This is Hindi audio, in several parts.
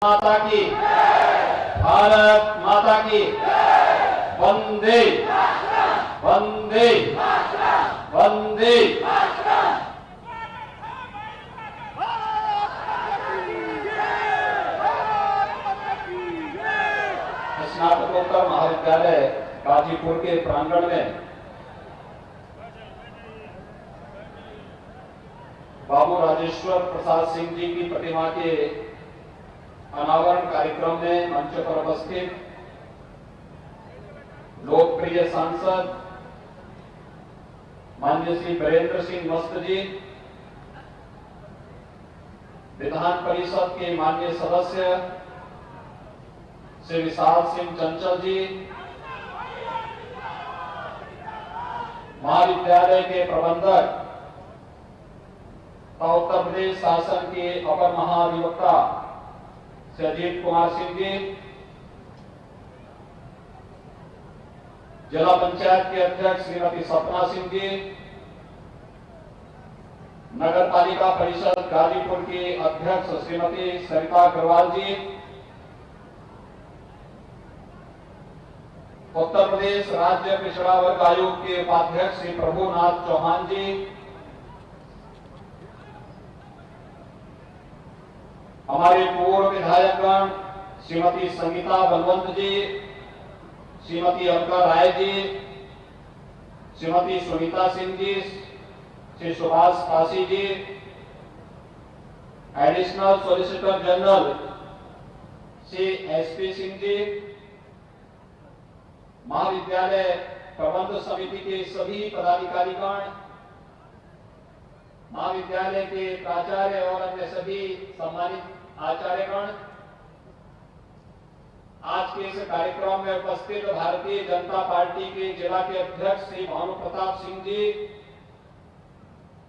माता की, भारत माता की, वंदे वंदे वंदे। स्नातकोत्तर महाविद्यालय गाजीपुर के प्रांगण में बाबू राजेश्वर प्रसाद सिंह जी की प्रतिमा के अनावरण कार्यक्रम में मंच पर उपस्थित लोकप्रिय सांसद माननीय श्री वीरेंद्र सिंह मस्त जी, विधान परिषद के माननीय सदस्य श्री विशाल सिंह चंचल जी, महाविद्यालय के प्रबंधक तथा उत्तर प्रदेश शासन के अपर महाधिवक्ता श्री अजीत कुमार सिंह जी, जिला पंचायत के अध्यक्ष श्रीमती सपना सिंह जी, नगर पालिका परिषद गाजीपुर की अध्यक्ष श्रीमती सरिता अग्रवाल जी, उत्तर प्रदेश राज्य पिछड़ा वर्ग आयोग के उपाध्यक्ष श्री प्रभुनाथ चौहान जी, हमारे पूर्व विधायकगण Shrimati Sangeeta Balwant ji, Shrimati Alka Rai ji, Shrimati Sunita Singh ji, Shri Subhash Kashi ji, additional solicitor general Shri SP Singh ji, महाविद्यालय प्रबंध समिति के सभी पदाधिकारीगण, महाविद्यालय के प्राचार्य और अन्य सभी सम्मानित आचार्यगण, आज के इस कार्यक्रम में उपस्थित भारतीय जनता पार्टी के जिला के अध्यक्ष श्री भानु प्रताप सिंह जी,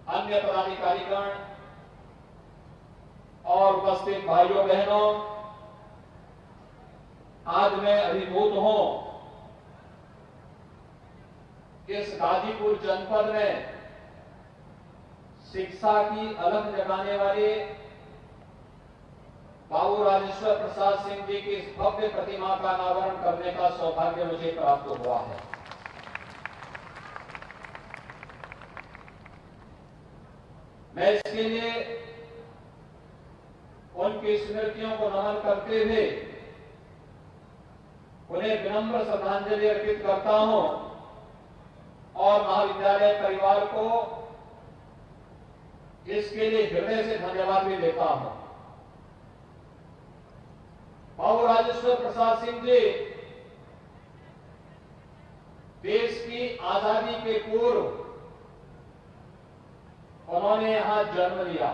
अन्य पदाधिकारीगण और उपस्थित भाइयों बहनों, आज मैं अभिभूत हूं इस गाजीपुर जनपद में शिक्षा की अलख जगाने वाले बाबू राजेश्वर प्रसाद सिंह जी की इस भव्य प्रतिमा का अनावरण करने का सौभाग्य मुझे प्राप्त हुआ है। मैं इसके लिए उनकी स्मृतियों को नमन करते हुए उन्हें विनम्र श्रद्धांजलि अर्पित करता हूं और महाविद्यालय परिवार को इसके लिए हृदय से धन्यवाद भी देता हूं। बाबू राजेश्वर प्रसाद सिंह जी देश की आजादी के पूर्व उन्होंने यहां जन्म लिया।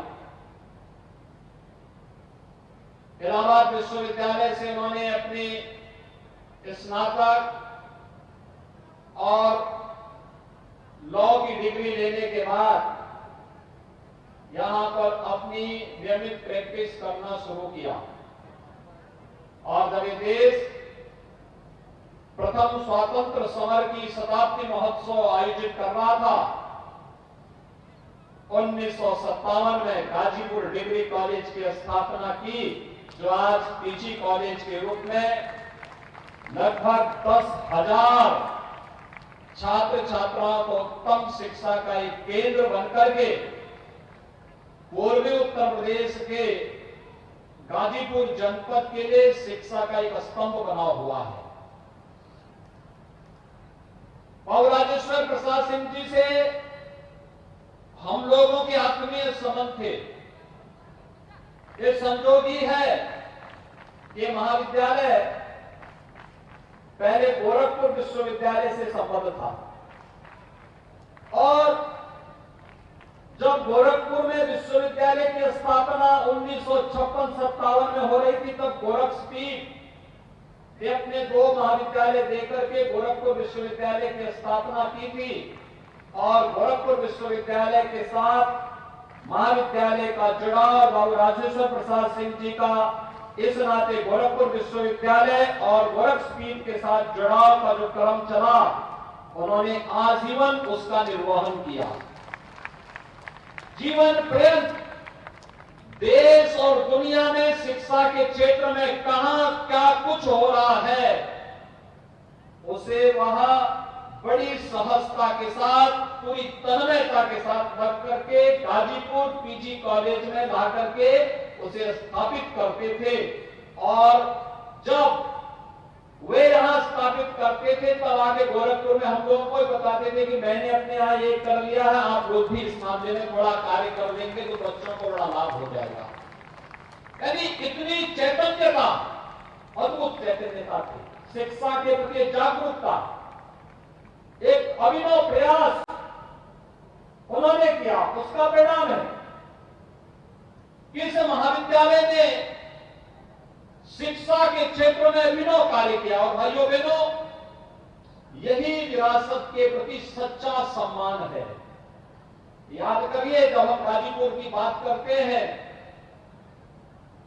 इलाहाबाद विश्वविद्यालय से उन्होंने अपनी स्नातक और लॉ की डिग्री लेने के बाद यहां पर अपनी नियमित प्रैक्टिस करना शुरू किया और जब ये देश प्रथम स्वातंत्र समर की शताब्दी महोत्सव आयोजित कर रहा था 1957 में गाजीपुर डिग्री कॉलेज की स्थापना की, जो आज पीजी कॉलेज के रूप में लगभग 10,000 छात्र छात्राओं को उत्तम शिक्षा का एक केंद्र बनकर के पूर्वी उत्तर प्रदेश के गाजीपुर जनपद के लिए शिक्षा का एक स्तंभ बना हुआ है। बाबू राजेश्वर प्रसाद सिंह जी से हम लोगों के आत्मीय संबंध थे। ये संजोग ही है कि महाविद्यालय पहले गोरखपुर विश्वविद्यालय से संबद्ध था और जब गोरखपुर में विश्वविद्यालय की स्थापना 1956-57 में हो रही थी, तब गोरखपीठ ने अपने 2 महाविद्यालय देकर के गोरखपुर विश्वविद्यालय की स्थापना की थी और गोरखपुर विश्वविद्यालय के साथ महाविद्यालय का जुड़ाव बाबू राजेश्वर प्रसाद सिंह जी का इस नाते गोरखपुर विश्वविद्यालय और गोरखपीठ के साथ जुड़ाव का जो क्रम चला, उन्होंने आजीवन उसका निर्वहन किया। जीवन पर्यंत देश और दुनिया में शिक्षा के क्षेत्र में कहां क्या कुछ हो रहा है, उसे वहां बड़ी सहजता के साथ, पूरी तन्मयता के साथ रख करके गाजीपुर पीजी कॉलेज में ला करके उसे स्थापित करते थे। और जब वे यहां स्थापित करते थे तब आगे गोरखपुर में हम लोगों को बताते थे कि मैंने अपने यहां ये कर लिया है, आप लोग भी इस मामले में थोड़ा कार्य कर लेंगे तो बच्चों को बड़ा लाभ हो जाएगा। यानी इतनी चैतन्यता, अद्भुत चैतन्यता थी, शिक्षा के प्रति जागरूकता, एक अभिनव प्रयास उन्होंने किया। उसका परिणाम है कि इस महाविद्यालय ने शिक्षा के क्षेत्र में अभिनव कार्य किया। और भाइयों बहनों, यही विरासत के प्रति सच्चा सम्मान है। याद करिए, जब हम गाजीपुर की बात करते हैं,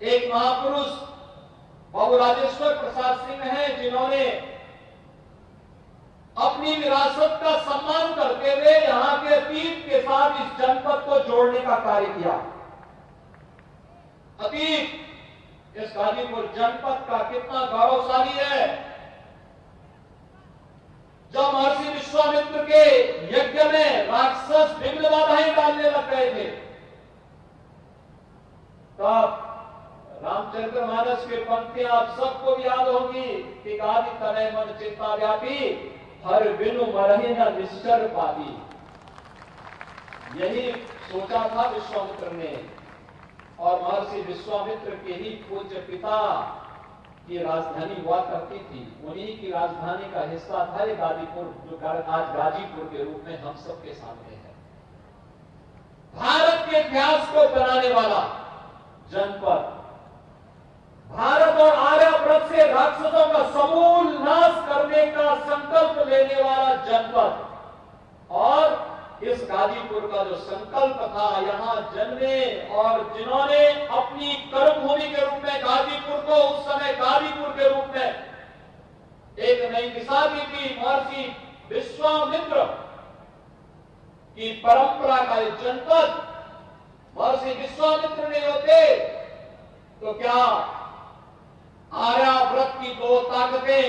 एक महापुरुष बाबू राजेश्वर प्रसाद सिंह हैं, जिन्होंने अपनी विरासत का सम्मान करते हुए यहां के अतीत के साथ इस जनपद को जोड़ने का कार्य किया। अतीत इस गाजीपुर जनपद का कितना गौरवशाली है। जब महर्षि विश्वामित्र के यज्ञ में राक्षस विघ्न बाधाएं डालने लग गए थे, तब रामचरितमानस की पंक्तियां आप सबको याद होंगी कि गादि तनय मन चित्ता व्यापी, हर बिनु मरहि न निश्चर पाती। यही सोचा था विश्वामित्र ने। और महर्षि विश्वामित्र के ही पूज्य पिता की राजधानी हुआ करती थी, उन्हीं की राजधानी का हिस्सा था ये गाजीपुर, जो आज गाजीपुर के रूप में हम सबके सामने है। भारत के इतिहास को बनाने वाला जनपद, भारत और आर्यव्रत से राक्षसों का समूल नाश करने का संकल्प लेने वाला जनपद, और इस गाजीपुर का जो संकल्प था, यहां जन्मे और जिन्होंने अपनी कर्मभूमि के रूप में गाजीपुर को उस समय गाजीपुर के रूप में एक नई दिशा दी थी, महर्षि विश्वामित्र की परंपरा का ये जनपद महर्षि विश्वामित्र नहीं होते तो क्या आर्याव्रत की दो ताकतें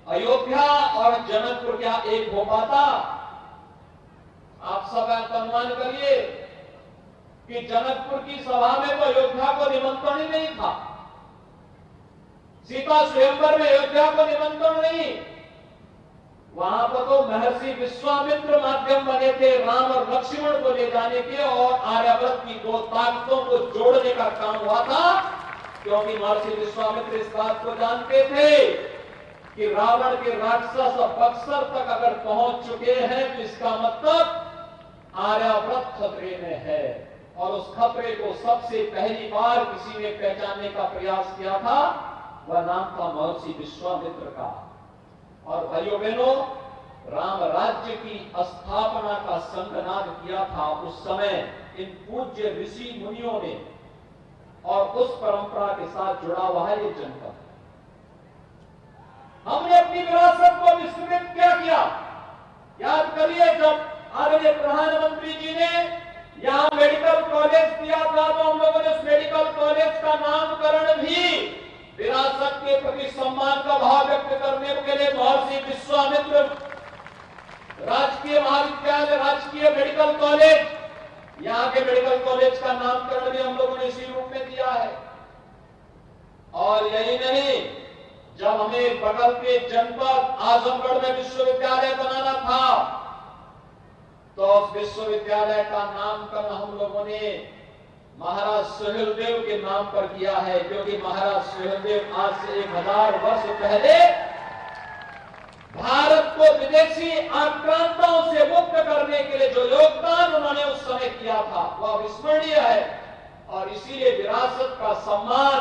अयोध्या और जनकपुर क्या एक हो पाता? आप सब अनुमान करिए कि जनकपुर की सभा में तो अयोध्या को निमंत्रण ही नहीं था, सीता स्वयंवर में अयोध्या को निमंत्रण नहीं, वहां पर तो महर्षि विश्वामित्र माध्यम बने थे राम और लक्ष्मण को ले जाने के और आर्याव्रत की दो ताकतों को जोड़ने का काम हुआ था। क्योंकि महर्षि विश्वामित्र इस बात को जानते थे कि रावण के राक्षस बक्सर तक अगर पहुंच चुके हैं तो इसका मतलब आर्याव्रत खतरे में है। और उस खतरे को सबसे पहली बार किसी ने पहचानने का प्रयास किया था, वह नाम था महर्षि विश्वामित्र का। और भाइयों बहनों, राम राज्य की स्थापना का संगनाद किया था उस समय इन पूज्य ऋषि मुनियों ने, और उस परंपरा के साथ जुड़ा हुआ है ये जनपद। हमने अपनी विरासत को विस्मृत क्या किया? याद करिए, जब आदरणीय प्रधानमंत्री जी ने यहां मेडिकल कॉलेज दिया था तो हम लोगों ने उस मेडिकल कॉलेज का नामकरण भी विरासत के प्रति सम्मान का भाव व्यक्त करने के लिए महर्षि विश्वामित्र राजकीय महाविद्यालय, राजकीय मेडिकल कॉलेज, यहां के मेडिकल कॉलेज का नामकरण भी हम लोगों ने इसी रूप में दिया है। और यही नहीं, जब हमें बगल के जनपद आजमगढ़ में विश्वविद्यालय बनाना था तो उस विश्वविद्यालय का नामकरण हम लोगों ने महाराज सुहेलदेव के नाम पर किया है, क्योंकि महाराज सुहेलदेव आज से 1000 वर्ष पहले भारत को विदेशी आक्रांताओं से मुक्त करने के लिए जो योगदान उन्होंने उस समय किया था वह विस्मरणीय है। और इसीलिए विरासत का सम्मान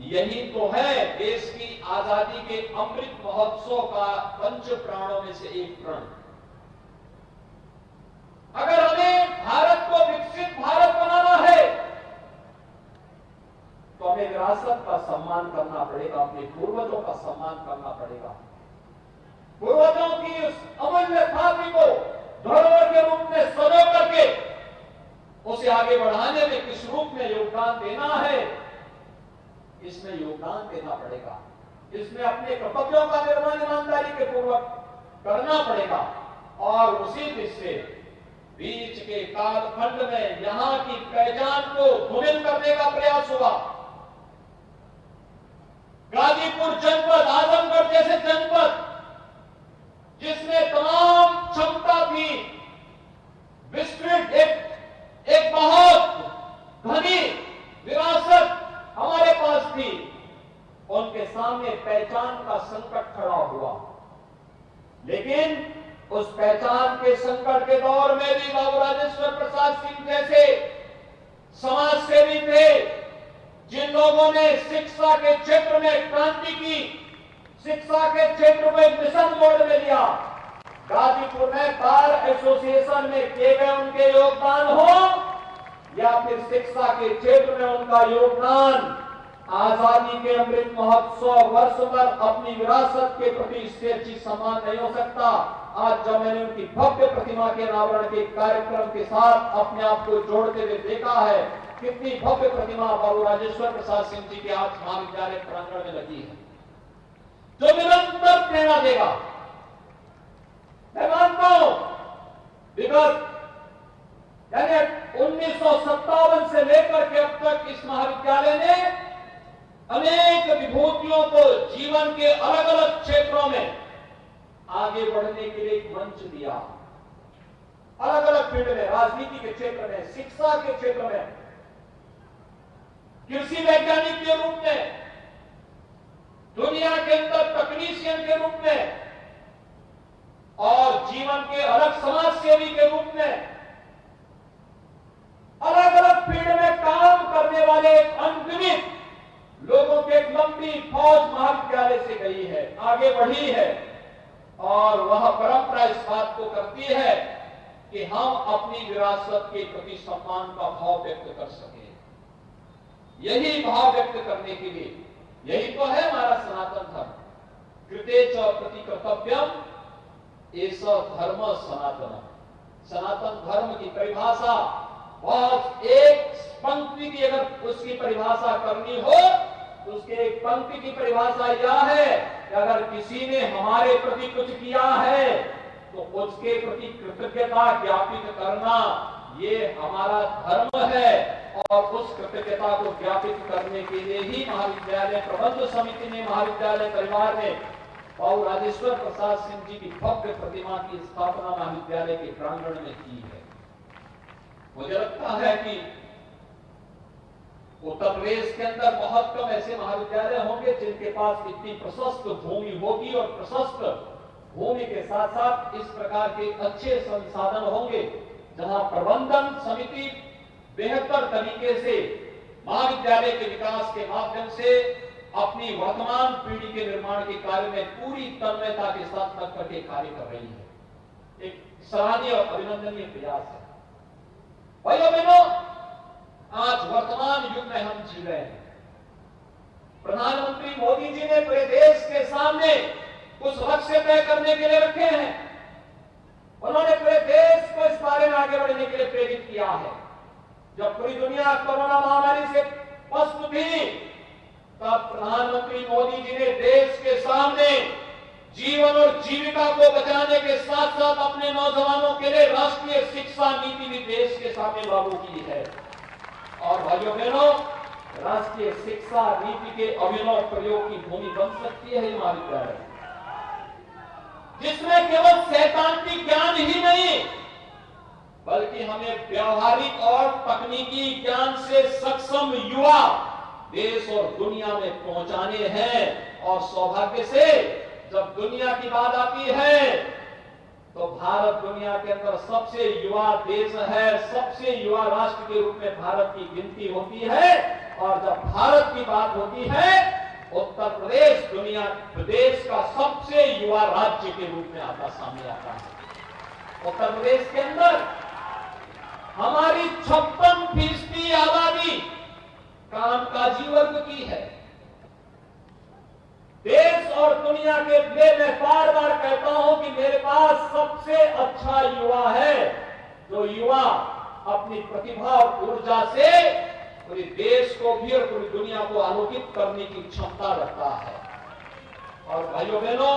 यही तो है देश की आजादी के अमृत महोत्सव का पंच प्राणों में से एक प्रण। अगर हमें भारत को विकसित भारत बनाना है तो हमें विरासत का सम्मान करना पड़ेगा, अपने पूर्वजों का सम्मान करना पड़ेगा। पूर्वजों की उस अमूल्य थापी को धरोहर के रूप में सजो करके उसे आगे बढ़ाने में किस रूप में योगदान देना है, इसमें योगदान देना पड़ेगा। इसमें अपने कर्तव्यों का निर्वहन ईमानदारी के पूर्वक करना पड़ेगा। और उसी दिशा बीच के कालखंड में यहां की पहचान को धूमिल करने का प्रयास हुआ। गाजीपुर जनपद, आजमगढ़ जैसे जनपद जिसमें तमाम क्षमता थी, विस्तृत एक बहुत घनी विरासत हमारे पास थी, उनके सामने पहचान का संकट खड़ा हुआ। लेकिन उस पहचान के संकट के दौर में भी बाबू राजेश्वर प्रसाद सिंह जैसे समाज सेवी थे, जिन लोगों ने शिक्षा के क्षेत्र में क्रांति की, शिक्षा के क्षेत्र को एक मिशन मोड में लिया। गाजीपुर में बार एसोसिएशन में किए गए उनके योगदान हो या फिर शिक्षा के क्षेत्र में उनका योगदान आजादी के अमृत महोत्सव वर्ष पर अपनी विरासत के प्रति इससे अच्छी सम्मान नहीं हो सकता। आज जब मैंने उनकी भव्य प्रतिमा के अनावरण के कार्यक्रम के साथ अपने आप को जोड़ते हुए देखा है, कितनी भव्य प्रतिमा बाबू राजेश्वर प्रसाद सिंह जी के आज महाविद्यालय प्रांगण में लगी है, जो निरंतर प्रेरणा देगा। मैं मानता हूं विगत यानी 1957 से लेकर के अब तक इस महाविद्यालय ने अनेक विभूतियों को जीवन के अलग अलग क्षेत्रों में आगे बढ़ने के लिए एक मंच दिया। अलग अलग फील्ड में, राजनीति के क्षेत्र में, शिक्षा के क्षेत्र में, कृषि वैज्ञानिक के रूप में, दुनिया के अंदर तकनीशियन के रूप में और जीवन के अलग समाज सेवी के रूप में अलग अलग फील्ड में काम करने वाले अनगिनत लोगों की एक लंबी फौज महाविद्यालय से गई है, आगे बढ़ी है। और वह परंपरा इस बात को करती है कि हम अपनी विरासत के प्रति सम्मान का भाव व्यक्त कर सके। यही भाव व्यक्त करने के लिए, यही तो है हमारा सनातन धर्म। कृते च प्रति कर्तव्यम एष धर्म सनातन। सनातन धर्म की परिभाषा बहुत, एक पंक्ति की अगर उसकी परिभाषा करनी हो तो उसके एक पंक्ति की परिभाषा यह है कि अगर किसी ने हमारे प्रति कुछ किया है तो उसके प्रति कृतज्ञता ज्ञापित करना ये हमारा धर्म है। और उस कृतज्ञता को ज्ञापित करने के लिए ही महाविद्यालय प्रबंध समिति ने, महाविद्यालय परिवार ने बाबू राजेश्वर प्रसाद सिंह जी की भव्य प्रतिमा की स्थापना महाविद्यालय के प्रांगण में की है। मुझे लगता है कि उत्तर प्रदेश के अंदर बहुत कम ऐसे महाविद्यालय होंगे जिनके पास इतनी प्रशस्त भूमि होगी और प्रशस्त भूमि के साथ साथ इस प्रकार के अच्छे संसाधन होंगे जहां प्रबंधन समिति बेहतर तरीके से महाविद्यालय के विकास के माध्यम से अपनी वर्तमान पीढ़ी के निर्माण के कार्य में पूरी तन्मयता के साथ तक करके कार्य कर रही है। एक सराहनीय और अभिनंदनीय प्रयास है। भाइयों बहनों, आज वर्तमान युग में हम जी रहे हैं। प्रधानमंत्री मोदी जी ने पूरे देश के सामने कुछ लक्ष्य तय करने के लिए रखे हैं। उन्होंने पूरे देश को इस बारे में आगे बढ़ने के लिए प्रेरित किया है। जब पूरी दुनिया कोरोना महामारी से पस्त थी तब प्रधानमंत्री मोदी जी ने देश के सामने जीवन और जीविका को बचाने के साथ साथ अपने नौजवानों के लिए राष्ट्रीय शिक्षा नीति भी देश के सामने लागू की है। और भाइयों बहनों, राष्ट्रीय शिक्षा नीति के अभिनव प्रयोग की भूमि बन सकती है ये महाविद्यालय, जिसमें केवल सैद्धांतिक ज्ञान ही नहीं बल्कि हमें व्यवहारिक और तकनीकी ज्ञान से सक्षम युवा देश और दुनिया में पहुंचाने हैं। और सौभाग्य से जब दुनिया की बात आती है तो भारत दुनिया के अंदर सबसे युवा देश है, सबसे युवा राष्ट्र के रूप में भारत की गिनती होती है। और जब भारत की बात होती है उत्तर प्रदेश दुनिया प्रदेश का सबसे युवा राज्य के रूप में सामने आता है। उत्तर प्रदेश के अंदर हमारी 56% आबादी कामकाजी वर्ग की है। देश और दुनिया के लिए मैं बार बार कहता हूं कि मेरे पास सबसे अच्छा युवा है, जो युवा अपनी प्रतिभा और ऊर्जा से पूरे देश को भी और पूरी दुनिया को आलोकित करने की क्षमता रखता है। और भाइयों बहनों,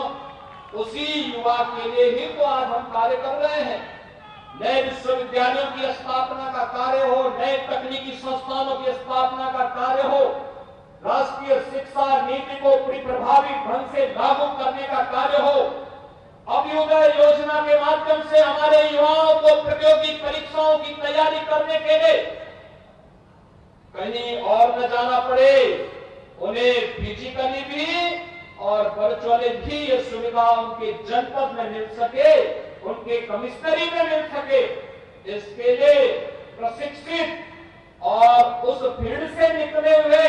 उसी युवा के लिए ही तो आज हम कार्य कर रहे हैं। नए विश्वविद्यालयों की स्थापना का कार्य हो, नए तकनीकी संस्थानों की स्थापना का कार्य हो, राष्ट्रीय शिक्षा नीति को पूरी प्रभावी ढंग से लागू करने का कार्य हो, अभ्युदय योजना के माध्यम से हमारे युवाओं को प्रतियोगी परीक्षाओं की तैयारी करने के लिए कहीं और न जाना पड़े, उन्हें फिजिकली भी और वर्चुअली भी ये सुविधा उनके जनपद में मिल सके, उनके कमिश्नरी में मिल सके, इसके लिए प्रशिक्षित और उस भीड़ से निकले हुए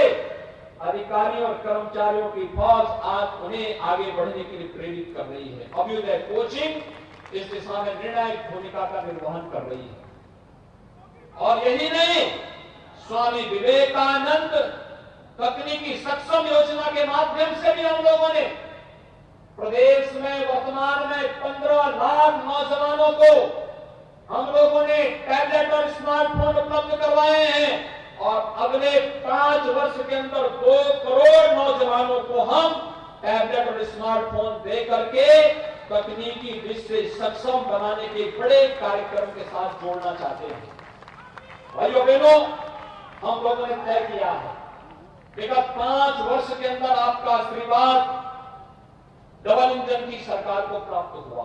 अधिकारियों और कर्मचारियों की फौज आज उन्हें आगे बढ़ने के लिए प्रेरित कर रही है। अभ्युदय कोचिंग इस दिशा में निर्णायक भूमिका का निर्वहन कर रही है। और यही नहीं, स्वामी विवेकानंद तकनीकी सक्षम योजना के माध्यम से भी हम लोगों ने प्रदेश में वर्तमान में 15 लाख नौजवानों को हम लोगों ने टैबलेट और स्मार्टफोन उपलब्ध करवाए हैं। और अगले 5 वर्ष के अंदर 2 करोड़ नौजवानों को हम टैबलेट और स्मार्टफोन दे करके तकनीकी दृष्टि से सक्षम बनाने के बड़े कार्यक्रम के साथ जोड़ना चाहते हैं। भाइयों बहनों, हम लोगों ने तय किया है विगत 5 वर्ष के अंदर आपका आशीर्वाद डबल इंजन की सरकार को प्राप्त हुआ।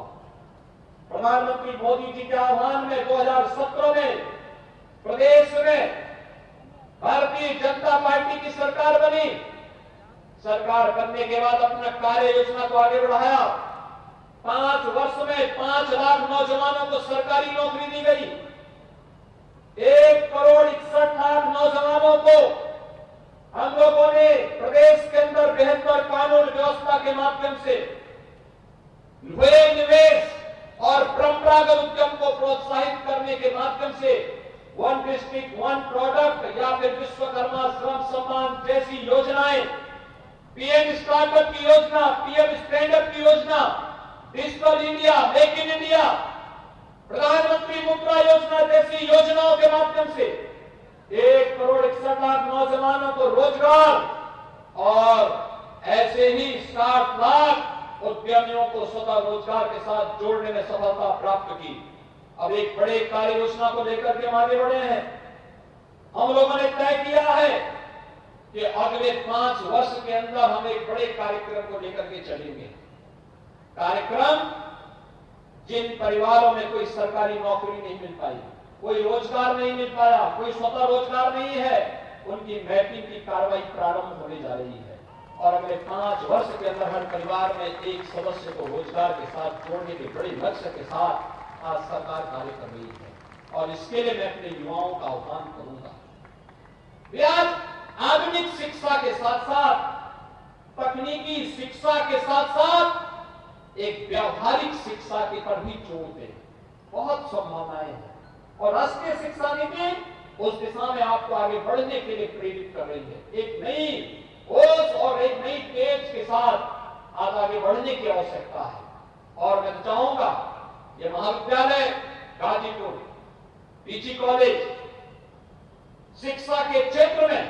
प्रधानमंत्री मोदी जी के आह्वान में 2017 में प्रदेश में भारतीय जनता पार्टी की सरकार बनी। सरकार बनने के बाद अपना कार्य योजना को आगे बढ़ाया। 5 वर्ष में 5 लाख नौजवानों को सरकारी नौकरी दी गई। 1 करोड़ 61 लाख नौजवानों को हम लोगों ने प्रदेश के अंदर बेहतर कानून व्यवस्था के माध्यम से हुए निवेश और परंपरागत उद्यम को प्रोत्साहित करने के माध्यम से 1 डिस्ट्रिक्ट 1 प्रोडक्ट या फिर विश्वकर्मा श्रम सम्मान जैसी योजनाएं, पीएम स्टार्टअप की योजना, पीएम स्टैंड अप की योजना, digital India, make in India, प्रधानमंत्री मुद्रा योजना जैसी योजनाओं के माध्यम से 1 करोड़ 61 लाख नौजवानों को रोजगार और ऐसे ही 60 लाख उद्यमियों को स्वतः रोजगार के साथ जोड़ने में सफलता प्राप्त की। अब एक बड़े कार्य योजना को लेकर के हम आगे बढ़े हैं। हम लोगों ने तय किया है कि अगले 5 वर्ष के अंदर हम एक बड़े कार्यक्रम को लेकर के चलेंगे। कार्यक्रम जिन परिवारों में कोई सरकारी नौकरी नहीं मिल पाई, कोई रोजगार नहीं मिल पाया, कोई स्वतः रोजगार नहीं है, उनकी मैपिंग की कार्रवाई प्रारंभ होने जा रही है। और अगले 5 वर्ष के अंदर हर परिवार में एक सदस्य को रोजगार के साथ जोड़ने के बड़े लक्ष्य के साथ आज सरकार कार्य कर रही है। और इसके लिए मैं अपने युवाओं का आह्वान करूंगा, वे आज आधुनिक शिक्षा के साथ साथ, तकनीकी शिक्षा के साथ साथ एक व्यावहारिक शिक्षा के पर भी जोर दें। बहुत संभावनाएं हैं और राष्ट्रीय शिक्षा नीति उस दिशा में आपको आगे बढ़ने के लिए प्रेरित कर रही है। एक नई होश और एक नई तेज के साथ आज आगे बढ़ने की आवश्यकता है। और मैं चाहूंगा ये महाविद्यालय गाजीपुर, पीजी कॉलेज शिक्षा के क्षेत्र में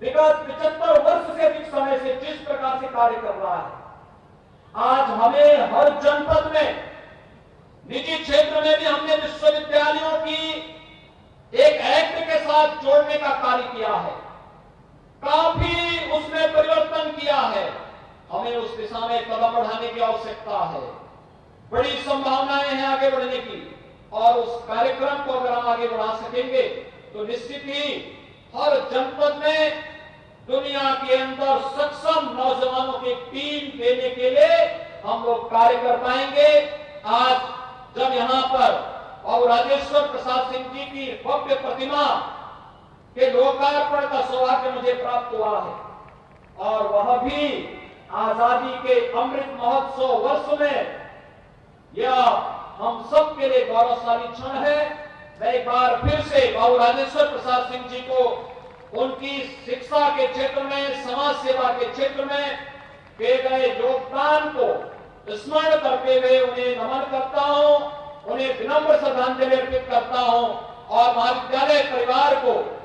विगत 75 वर्ष से अधिक समय से जिस प्रकार से कार्य कर रहा है, आज हमें हर जनपद में, निजी क्षेत्र में भी हमने विश्वविद्यालयों की एक एक्ट के साथ जोड़ने का कार्य किया है। काफी उसमें परिवर्तन किया है। हमें उस दिशा में कदम बढ़ाने की आवश्यकता है। बड़ी संभावनाएं हैं आगे बढ़ने की और उस कार्यक्रम को अगर हम आगे बढ़ा सकेंगे तो निश्चित ही हर जनपद में दुनिया के अंदर सक्षम नौजवानों की टीम देने के लिए हम लोग कार्य कर पाएंगे। आज जब यहाँ पर और राजेश्वर प्रसाद सिंह जी की भव्य प्रतिमा के लोकार्पण का सौभाग्य मुझे प्राप्त हुआ है और वह भी आजादी के अमृत महोत्सव वर्ष में, यह हम सब के लिए गौरवशाली क्षण है। मैं एक बार फिर से बाबू राजेश्वर प्रसाद सिंह जी को उनकी शिक्षा के क्षेत्र में, समाज सेवा के क्षेत्र में किए गए योगदान को स्मरण करते हुए उन्हें नमन करता हूं उन्हें विनम्र श्रद्धांजलि अर्पित करता हूं और महाविद्यालय परिवार को,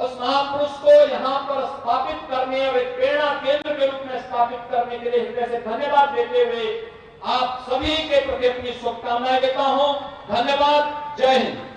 उस महापुरुष को यहां पर स्थापित करने और एक प्रेरणा केंद्र के रूप में स्थापित करने के लिए हृदय से धन्यवाद देते हुए आप सभी के प्रति अपनी शुभकामनाएं देता हूं। धन्यवाद। जय हिंद।